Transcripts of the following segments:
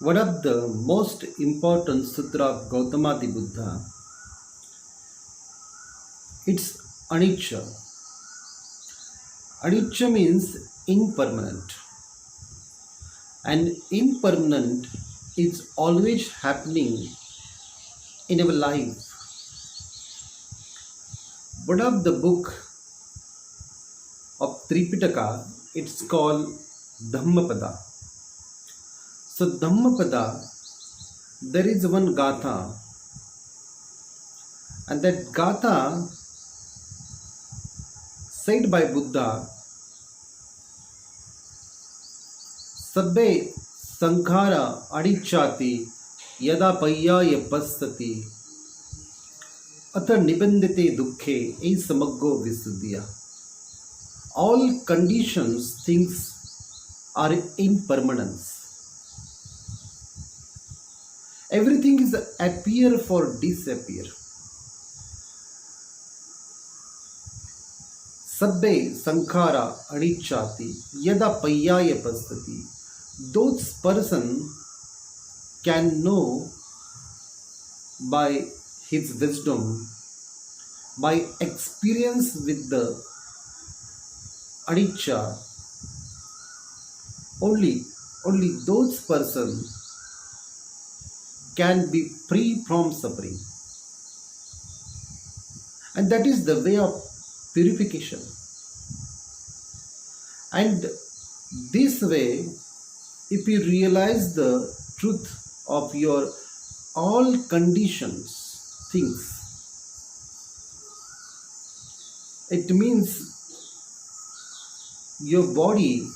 One of the most important sutra of Gautama the Buddha, it's anicca. Anicca means impermanent. And impermanent is always happening in our life. One of the book of Tripitaka, it's called Dhammapada. So Dhammapada, there is one gatha, and that gatha said by Buddha, Sabbe sankhara adichati yada payyaya pastati atha nibandite dukkhe in samaggo visuddhya. All conditions, things are impermanence. Everything is appear for disappear. Sabbe sankhara anichati yada payyaya pastati. Those person can know by his wisdom, by experience with the anicca, only those persons can be free from suffering. And that is the way of purification. And this way, if you realize the truth of your all conditions, things, it means your body,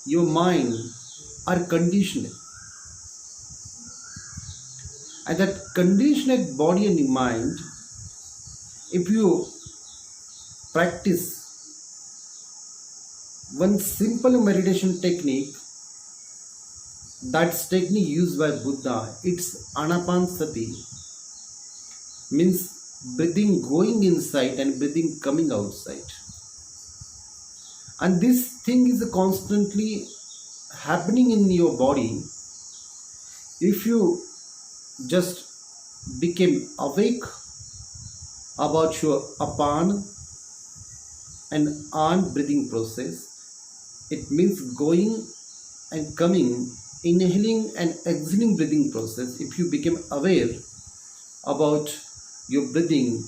your mind are conditioned. And that conditioned body and mind, if you practice one simple meditation technique, that's technique used by Buddha, it's anapanasati, means breathing going inside and breathing coming outside. And this thing is constantly happening in your body. If you just became awake about your apan and an breathing process, it means going and coming, inhaling and exhaling breathing process. If you become aware about your breathing,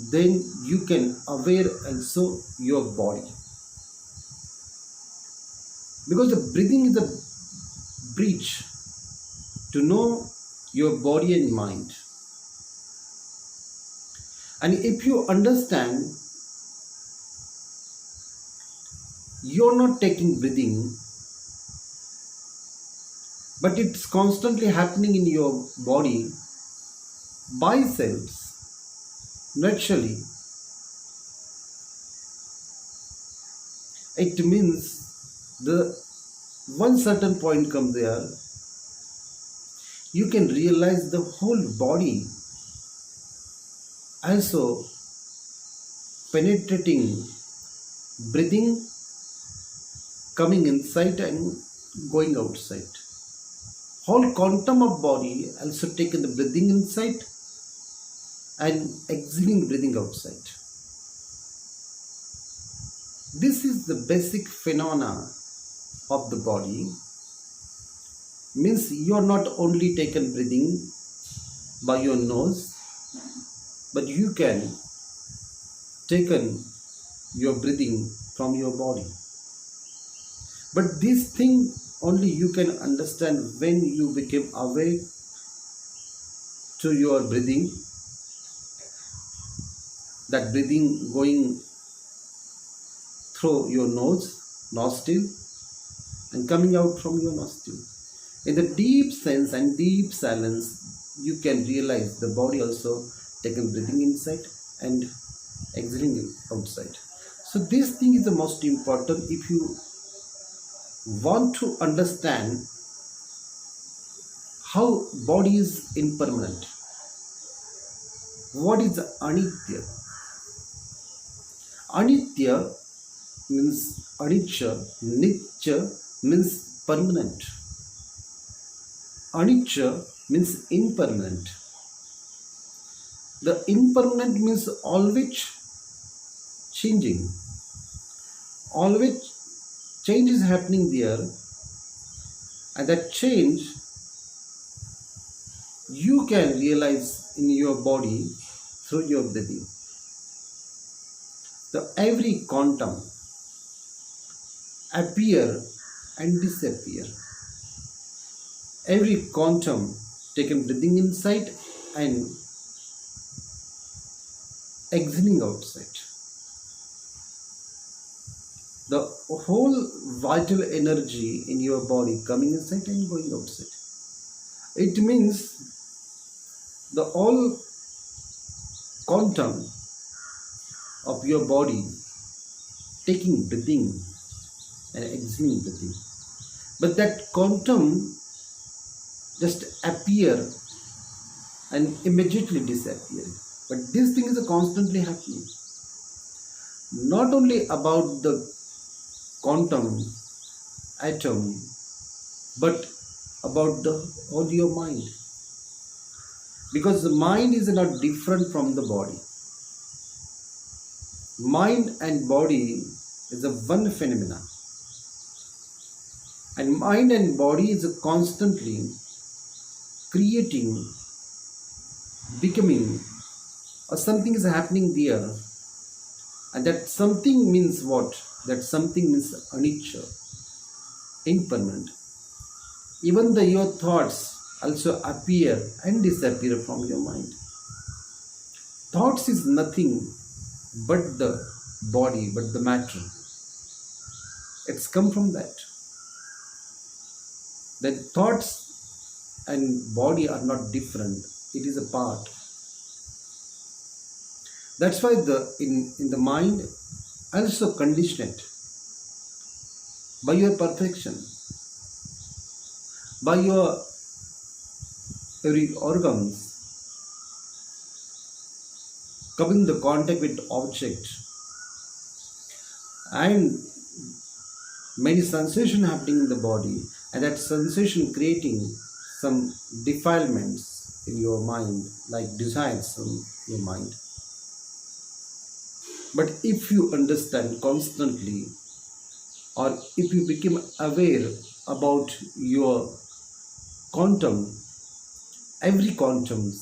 then you can aware also your body. Because the breathing is a bridge to know your body and mind. And if you understand, you're not taking breathing, but it's constantly happening in your body by selves, naturally. It means the one certain point comes there, you can realize the whole body also penetrating, breathing, coming inside and going outside. Whole quantum of body also taking the breathing inside and exhaling breathing outside. This is the basic phenomena of the body. Means you are not only taken breathing by your nose, but you can taken your breathing from your body. But this thing only you can understand when you become awake to your breathing, that breathing going through your nose, nostril, and coming out from your nostril. In the deep sense and deep silence, you can realize the body also taken breathing inside and exhaling outside. So this thing is the most important. If you want to understand how body is impermanent, what is anitya? Anitya means anicca, nitya means permanent. Anicca means impermanent. The impermanent means always changing. Always change is happening there, and that change you can realize in your body through your breathing. So every quantum appear and disappear. Every quantum taken breathing inside and exhaling outside. The whole vital energy in your body coming inside and going outside. It means the all quantum of your body taking breathing and exhaling breathing. But that quantum just appear and immediately disappear. But this thing is constantly happening. Not only about the quantum atom, but about the whole your mind. Because the mind is not different from the body. Mind and body is a one phenomena. And mind and body is constantly creating, becoming, or something is happening there. And that something means what? That something means anicca, impermanent. Even your thoughts also appear and disappear from your mind. Thoughts is nothing but the body, but the matter. It's come from that. That thoughts and body are not different. It is a part. That's why in the mind also condition it by your perfection, by your every organs coming the contact with object, and many sensation happening in the body, and that sensation creating some defilements in your mind, like desires in your mind. But if you understand constantly, or if you become aware about your quantum, every quantum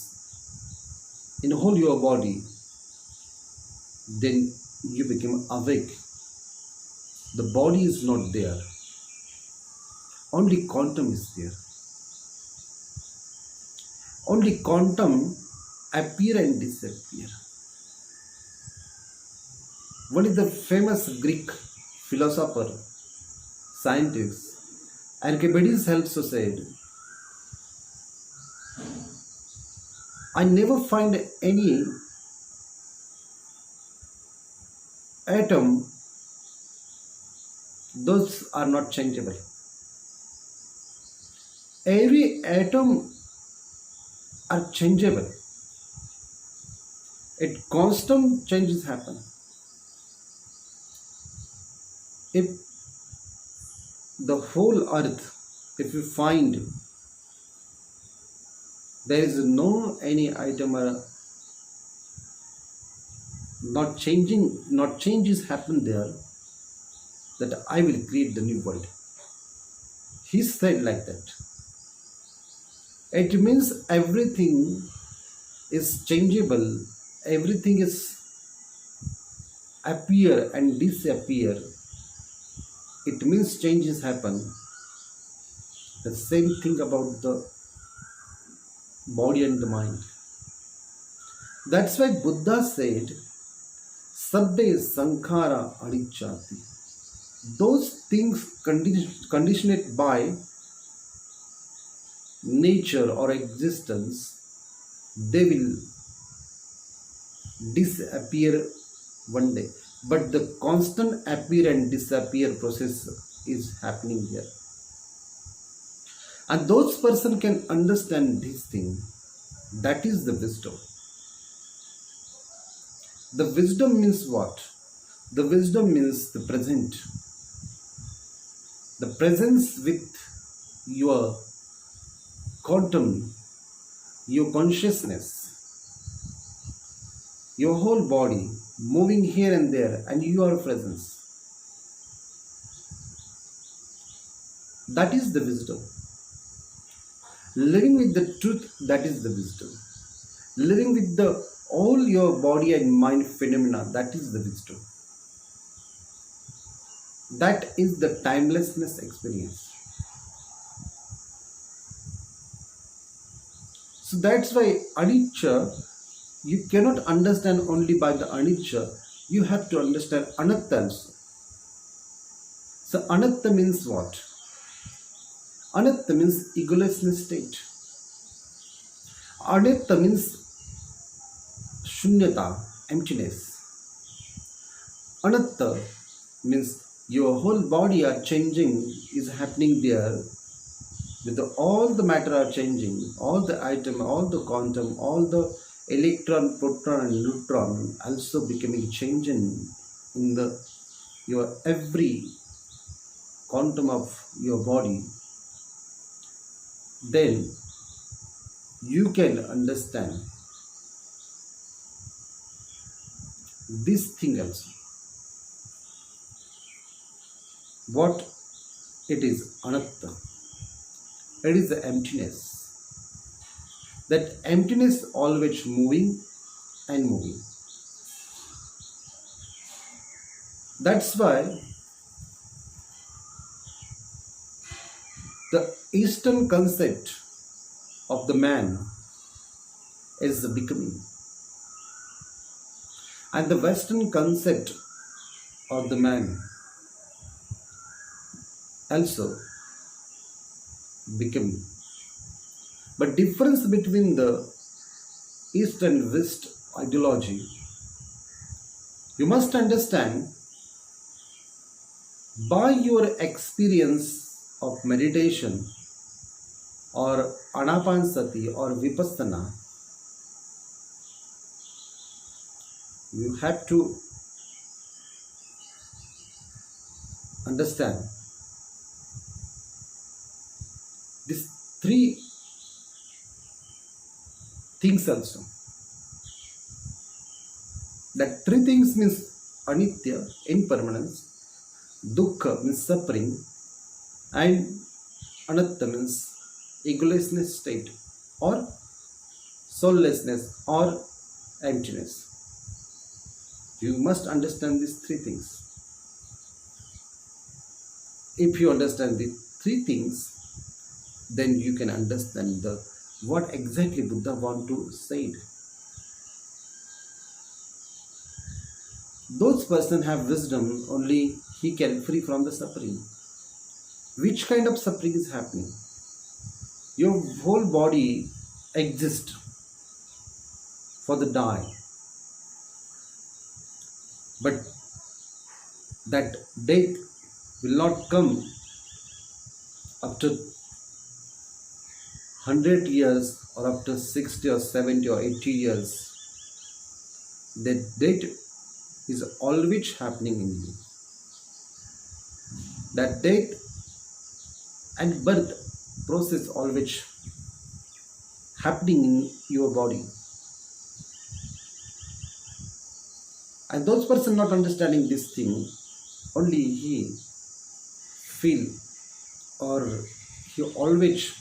in whole your body, then you become awake. The body is not there. Only quantum is there. Only quantum appear and disappear. One is the famous Greek philosopher, scientist, Archimedes also said, I never find any atom, those are not changeable. Every atom are changeable. It constant changes happen. If the whole earth, if you find there is no any item or not changes happen there, that I will create the new world. He said like that. It means everything is changeable, everything is appear and disappear. It means changes happen. The same thing about the body and the mind. That's why Buddha said, Sabbe Sankhara Anicchati. Those things conditioned by nature or existence, they will disappear one day. But the constant appear and disappear process is happening there. And those person can understand this thing. That is the wisdom. The wisdom means what? The wisdom means the present. the presence with your quantum, your consciousness, your whole body moving here and there, and your presence. That is the wisdom. Living with the truth, that is the wisdom. Living with the all your body and mind phenomena, that is the wisdom. That is the timelessness experience. So that's why anicca, you cannot understand only by the anicca, you have to understand anatta also. So anatta means what? Anatta means egolessness state. Anatta means shunyata, emptiness. Anatta means your whole body are changing, is happening there. With all the matter are changing, all the atom, all the quantum, all the electron, proton and neutron also becoming changing in your every quantum of your body. Then you can understand this thing also. What it is, anatta. It is the emptiness. That emptiness always moving and moving. That's why the Eastern concept of the man is the becoming, and the Western concept of the man also becoming. But difference between the East and West ideology, you must understand by your experience of meditation or anapanasati or vipassana, you have to understand these three things also. That three things means anitya, impermanence, dukkha means suffering, and anatta means egolessness state or soullessness or emptiness. You must understand these three things. If you understand the three things, then you can understand what exactly Buddha want to say. Those persons have wisdom, only he can free from the suffering. Which kind of suffering is happening? Your whole body exists for the die. But that death will not come after 100 years or after 60 or 70 or 80 years. That death is always happening in you. That death and birth process always happening in your body. And those persons not understanding this thing, only he feel or he always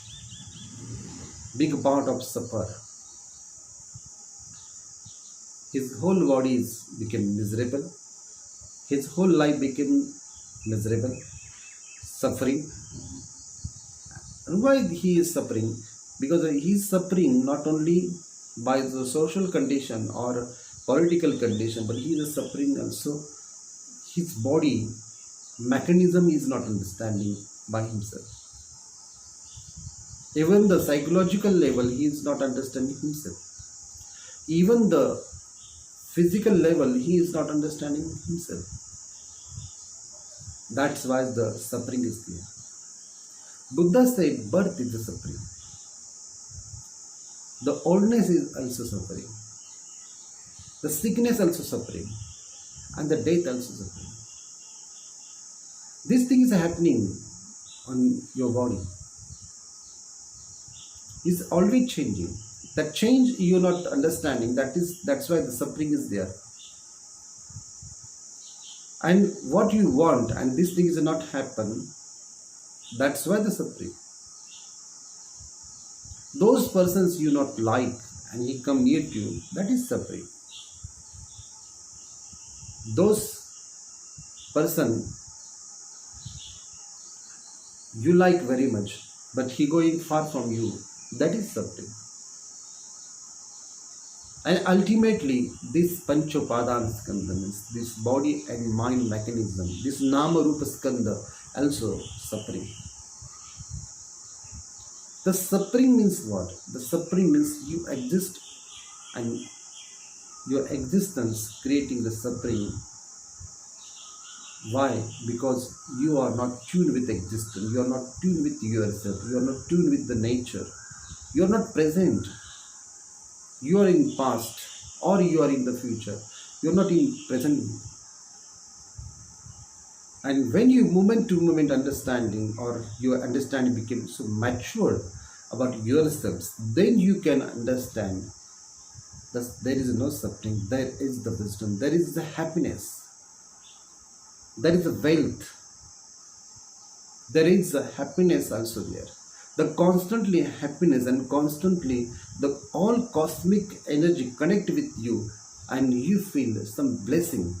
big part of suffer. His whole body became miserable. His whole life became miserable, suffering. And why he is suffering? Because he is suffering not only by the social condition or political condition, but he is suffering also. His body mechanism is not understanding by himself. Even the psychological level, he is not understanding himself. Even the physical level, he is not understanding himself. That's why the suffering is there. Buddha said birth is the suffering. The oldness is also suffering. The sickness also suffering. And the death also suffering. This thing is happening on your body is always changing. That change you're not understanding. That's why the suffering is there. And what you want and this thing is not happen. That's why the suffering. Those persons you not like and he come near to you, that is suffering. Those person you like very much, but he going far from you, that is suffering. And ultimately, this Panchopadana skandha means this body and mind mechanism, this Nama Rupa skandha also suffering. The suffering means what? The suffering means you exist and your existence creating the suffering. Why? Because you are not tuned with existence, you are not tuned with yourself, you are not tuned with the nature, you are not present. You are in past or you are in the future. You are not in present. And when you moment to moment understanding or your understanding becomes so mature about yourselves, then you can understand that there is no suffering, there is the wisdom, there is the happiness, there is the wealth, there is the happiness also there. The constantly happiness and constantly the all cosmic energy connect with you and you feel some blessing.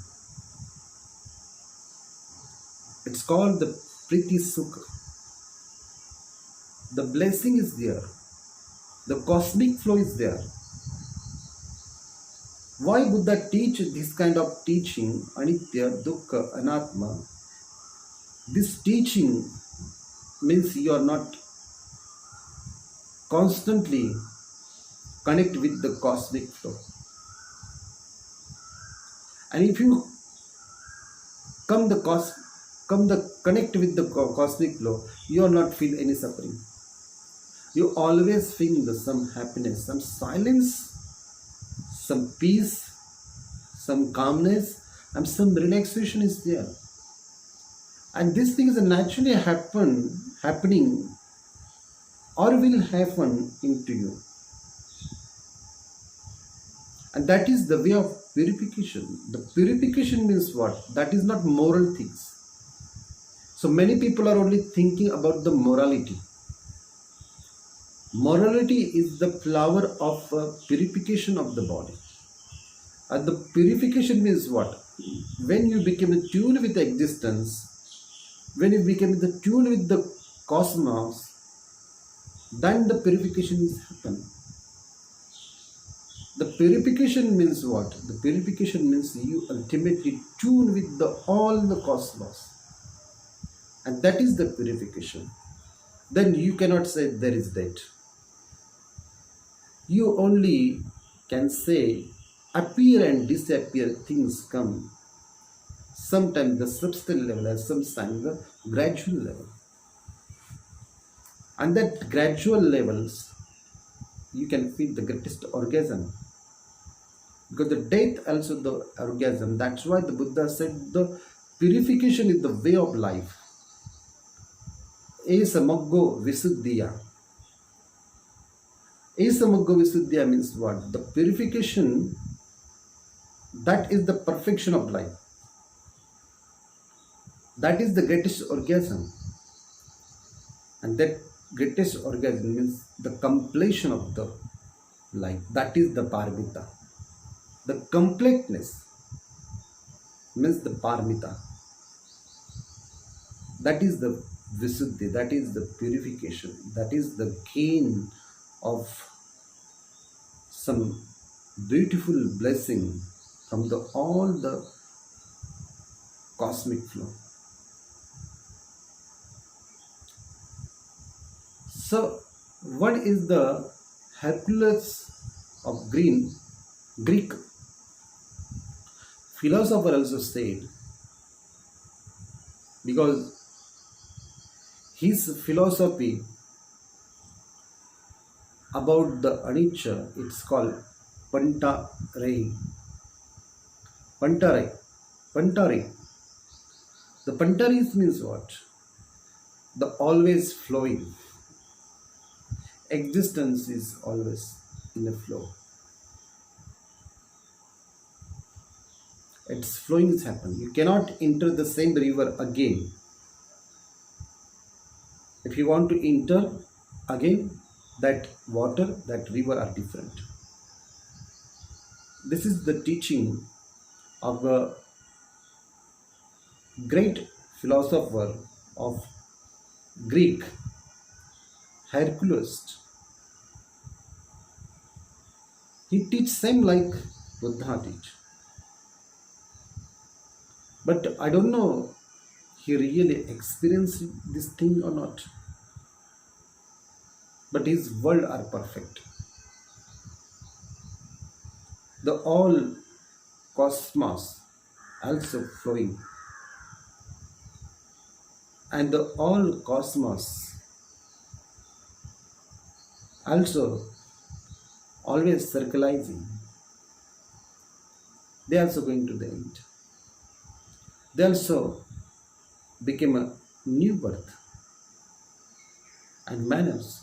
It's called the Priti Sukha. The blessing is there. The cosmic flow is there. Why Buddha teach this kind of teaching, Anitya, Dukkha, Anatma? This teaching means you are not constantly connect with the cosmic flow. And if you connect with the cosmic flow, you are not feel any suffering. You always feel some happiness, some silence, some peace, some calmness, and some relaxation is there. And these things are naturally happening or will happen into you. And that is the way of purification. The purification means what? That is not moral things. So many people are only thinking about the morality. Morality is the flower of purification of the body. And the purification means what? When you become attuned with the existence, when you become attuned with the cosmos, then the purification is happen. The purification means what? The purification means you ultimately tune with all the cosmos. And that is the purification. Then you cannot say there is that. You only can say appear and disappear things come. Sometimes the substantial level and sometimes the gradual level. And that gradual levels, you can feel the greatest orgasm. Because the death also the orgasm. That's why the Buddha said the purification is the way of life. Esamaggo Visuddhiya. Esamaggo Visuddhiya means what? The purification, that is the perfection of life. That is the greatest orgasm. And that greatest orgasm means the completion of the life. That is the paramita. The completeness means the paramita. That is the visuddhi, that is the purification, that is the gain of some beautiful blessing from all the cosmic flow. So, what is the Hercules of Greek philosopher also said, because his philosophy about the anicca, it's called Pantare. The Pantaris means what? the always flowing. Existence is always in a flow. Its flowing is happening. You cannot enter the same river again. If you want to enter again, that water, that river are different. This is the teaching of a great philosopher of Greek, Hercules. He teach same like Buddha teach. But I don't know he really experienced this thing or not. But his world are perfect. The all cosmos also flowing. And the all cosmos also always circularizing. They also going to the end. They also became a new birth and manners.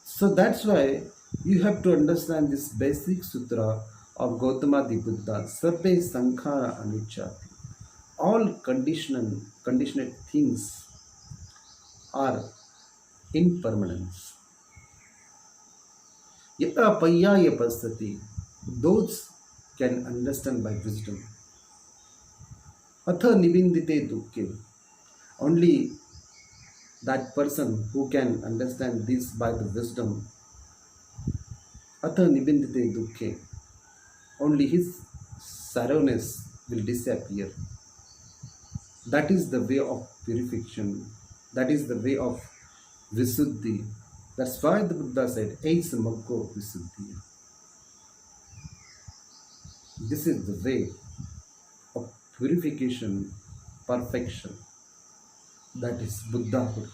So that's why you have to understand this basic sutra of Gautama the Buddha, Sabbe Sankhara Anicchati. All conditioned things are impermanence. Yata payyaya pasati. Those can understand by wisdom. Atha nibindite dukkhe. Only that person who can understand this by the wisdom. Atha nibindite dukkhe. Only his sorrowness will disappear. That is the way of purification. That is the way of Visuddhi. That's why the Buddha said, Eis Maggo Visuddhi. This is the way of purification, perfection. That is Buddhahood.